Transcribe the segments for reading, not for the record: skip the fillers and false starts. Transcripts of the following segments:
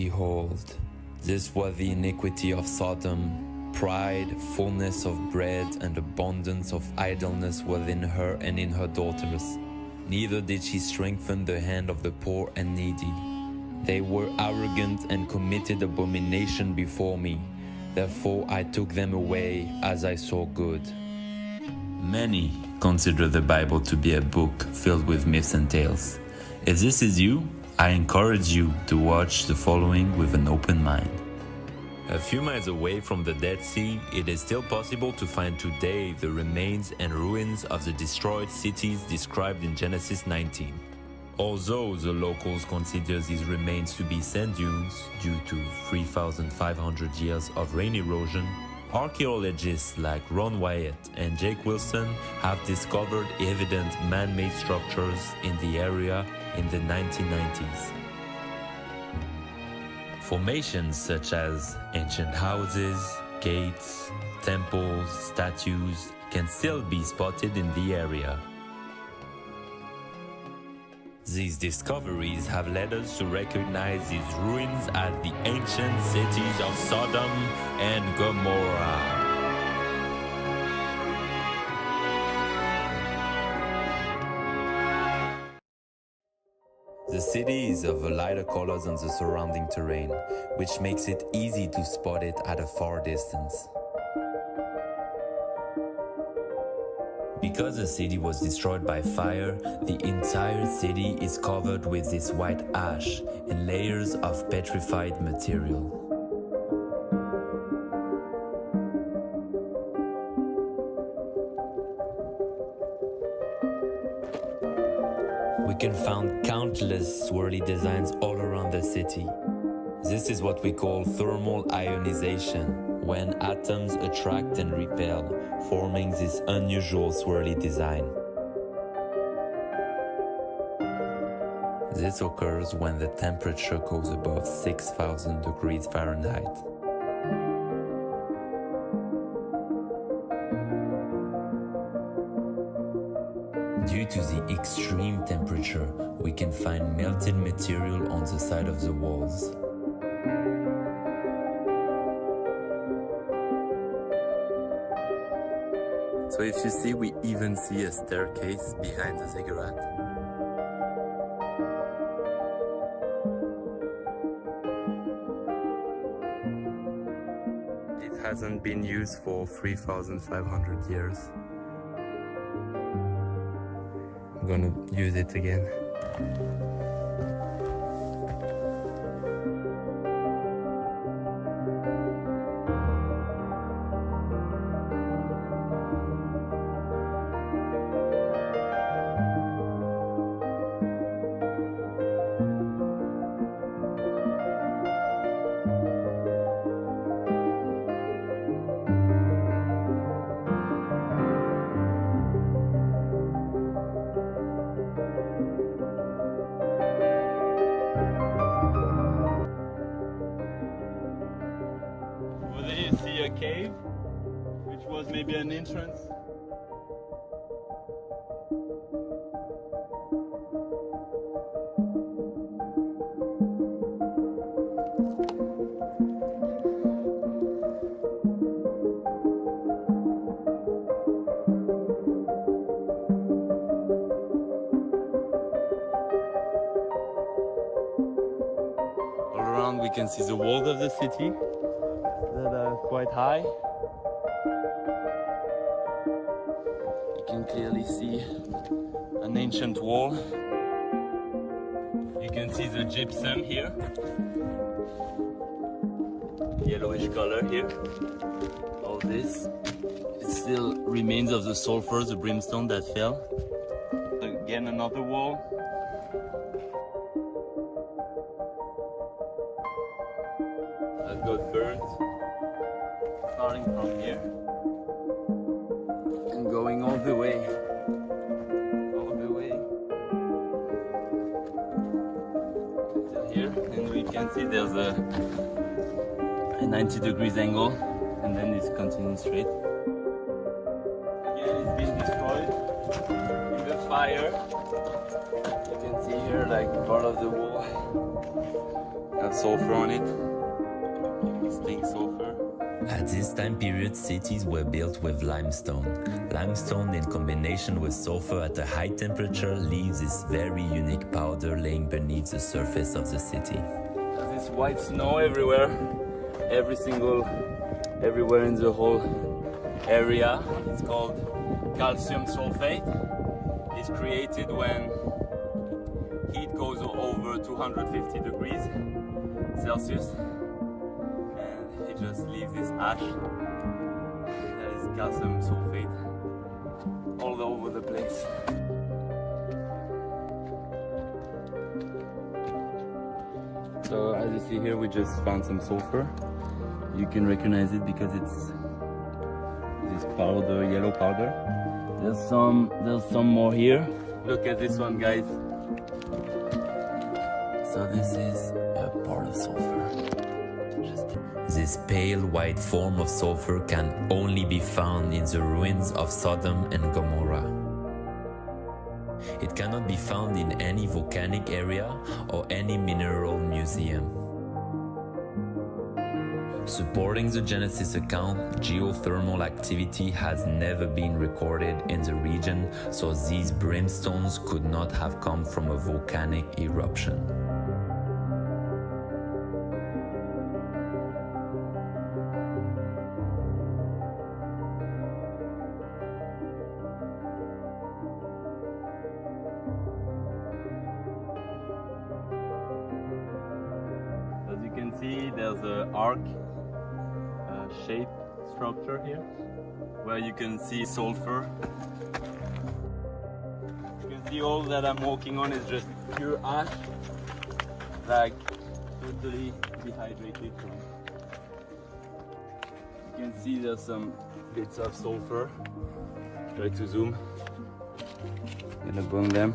Behold, this was the iniquity of Sodom. Pride, fullness of bread, and abundance of idleness within her and in her daughters. Neither did she strengthen the hand of the poor and needy. They were arrogant and committed abomination before me. Therefore I took them away as I saw good. Many consider the Bible to be a book filled with myths and tales. If this is you, I encourage you to watch the following with an open mind. A few miles away from the Dead Sea, it is still possible to find today the remains and ruins of the destroyed cities described in Genesis 19. Although the locals consider these remains to be sand dunes due to 3,500 years of rain erosion, archaeologists like Ron Wyatt and Jake Wilson have discovered evident man-made structures in the area in the 1990s. Formations such as ancient houses, gates, temples, statues can still be spotted in the area. These discoveries have led us to recognize these ruins as the ancient cities of Sodom and Gomorrah. The city is of a lighter color than the surrounding terrain, which makes it easy to spot it at a far distance. Because the city was destroyed by fire, the entire city is covered with this white ash and layers of petrified material. We can find countless swirly designs all around the city. This is what we call thermal ionization, when atoms attract and repel, forming this unusual swirly design. This occurs when the temperature goes above 6,000 degrees Fahrenheit. Due to the extreme temperature, we can find melted material on the side of the walls. So if you see, we even see a staircase behind the ziggurat. It hasn't been used for 3,500 years. I'm gonna use it again. You see a cave, which was maybe an entrance. All around we can see the walls of the city that are quite high. You can clearly see an ancient wall. You can see the gypsum here, yellowish color here. All this, it still remains of the sulfur, the brimstone that fell. Again, another wall. That got burnt. Starting from here and going all the way till here, and we can see there's a 90 degrees angle, and then it's continuing straight. Again, it's been destroyed in the fire. You can see here like part of the wall have sulfur on it. Distinct sulfur. At this time period, cities were built with limestone. Limestone in combination with sulfur at a high temperature leaves this very unique powder laying beneath the surface of the city. There's this white snow everywhere, everywhere in the whole area. It's called calcium sulfate. It's created when heat goes over 250 degrees Celsius. It just leaves this ash that is calcium sulfate all over the place. So as you see here, we just found some sulfur. You can recognize it because it's this powder, yellow powder. There's some more here. Look at this one, guys. So this is a part of sulfur. This pale white form of sulfur can only be found in the ruins of Sodom and Gomorrah. It cannot be found in any volcanic area or any mineral museum. Supporting the Genesis account, geothermal activity has never been recorded in the region, so these brimstones could not have come from a volcanic eruption. As you can see, there's an arc shape structure here where you can see sulfur. You can see all that I'm walking on is just pure ash, like totally dehydrated. You can see there's some bits of sulfur. Try to zoom. I'm gonna burn them.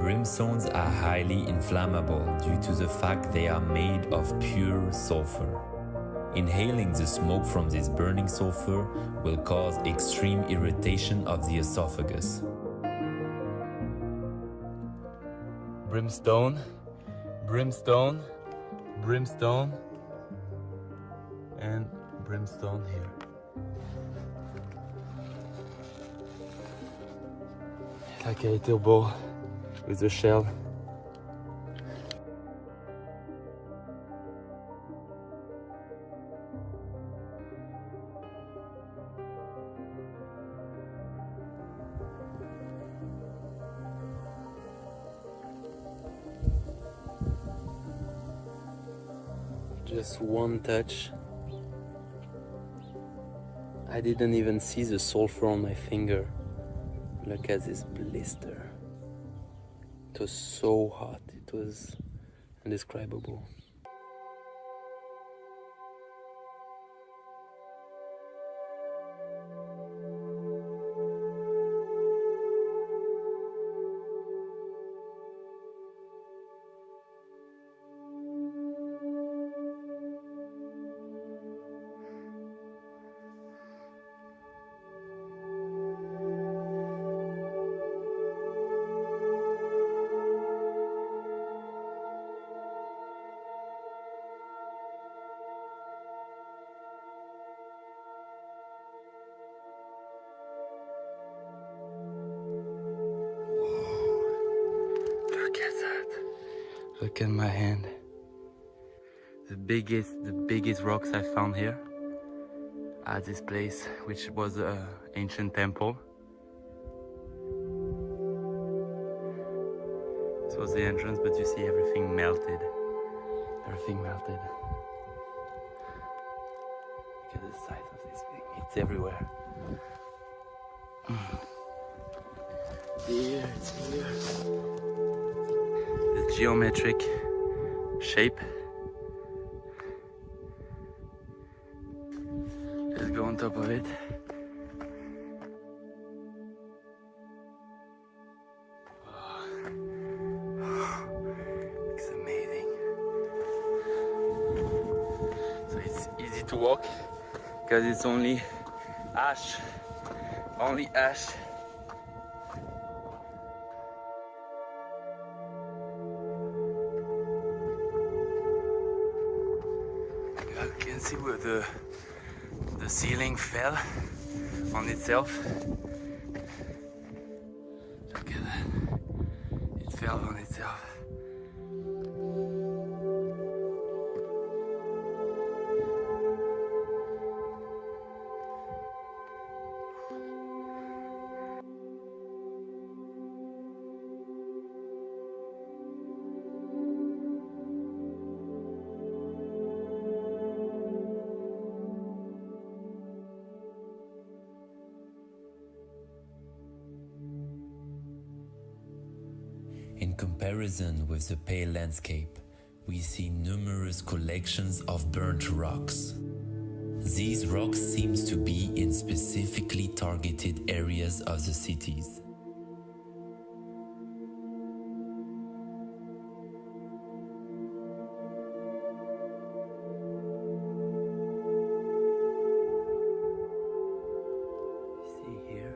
Brimstones are highly inflammable due to the fact they are made of pure sulfur. Inhaling the smoke from this burning sulfur will cause extreme irritation of the esophagus. Brimstone, brimstone, brimstone, and brimstone here. It's like a little ball with a shell. Just one touch. I didn't even see the sulfur on my finger. Look at this blister. It was so hot, it was indescribable. Look at that. Look at my hand. The biggest rocks I found here at this place, which was an ancient temple. This was the entrance, but you see everything melted. Everything melted. Look at the size of this thing. It's everywhere. Here, it's here. The geometric shape. Let's go on top of it. Looks amazing. So it's easy to walk because it's only ash Only ash. You can see where the ceiling fell on itself. Look at that. It fell on itself. In comparison with the pale landscape, we see numerous collections of burnt rocks. These rocks seem to be in specifically targeted areas of the cities. See here.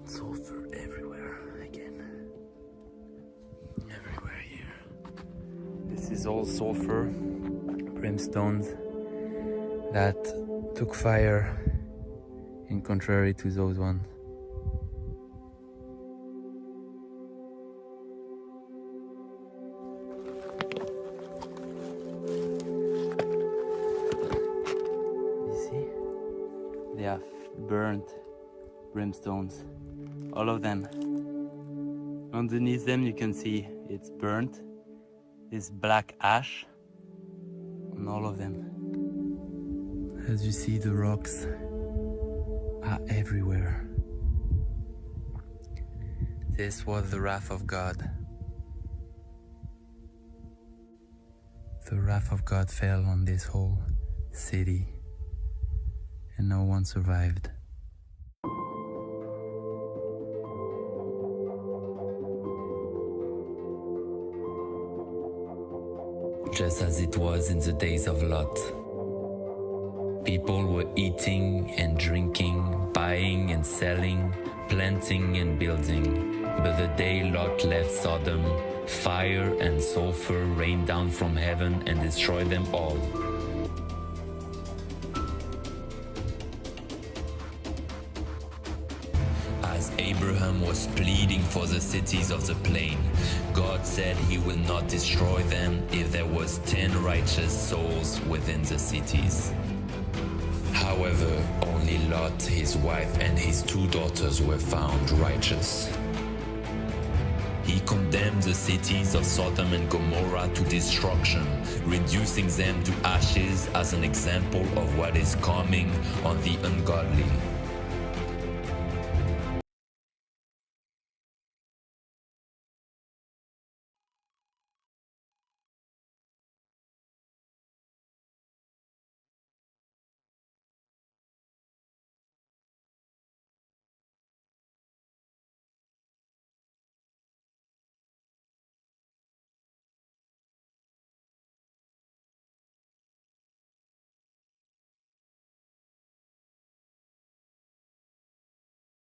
Sulfur everywhere again. Everywhere here. This is all sulfur, brimstones that took fire, in contrary to those ones. You see? They have burnt brimstones. All of them. Underneath them you can see it's burnt. This black ash on all of them. As you see, the rocks are everywhere. This was the wrath of God. The wrath of God fell on this whole city and no one survived. Just as it was in the days of Lot. People were eating and drinking, buying and selling, planting and building. But the day Lot left Sodom, fire and sulfur rained down from heaven and destroyed them all. As Abraham was pleading for the cities of the plain, God said he will not destroy them if there was 10 righteous souls within the cities. However, only Lot, his wife, and his 2 daughters were found righteous. He condemned the cities of Sodom and Gomorrah to destruction, reducing them to ashes as an example of what is coming on the ungodly.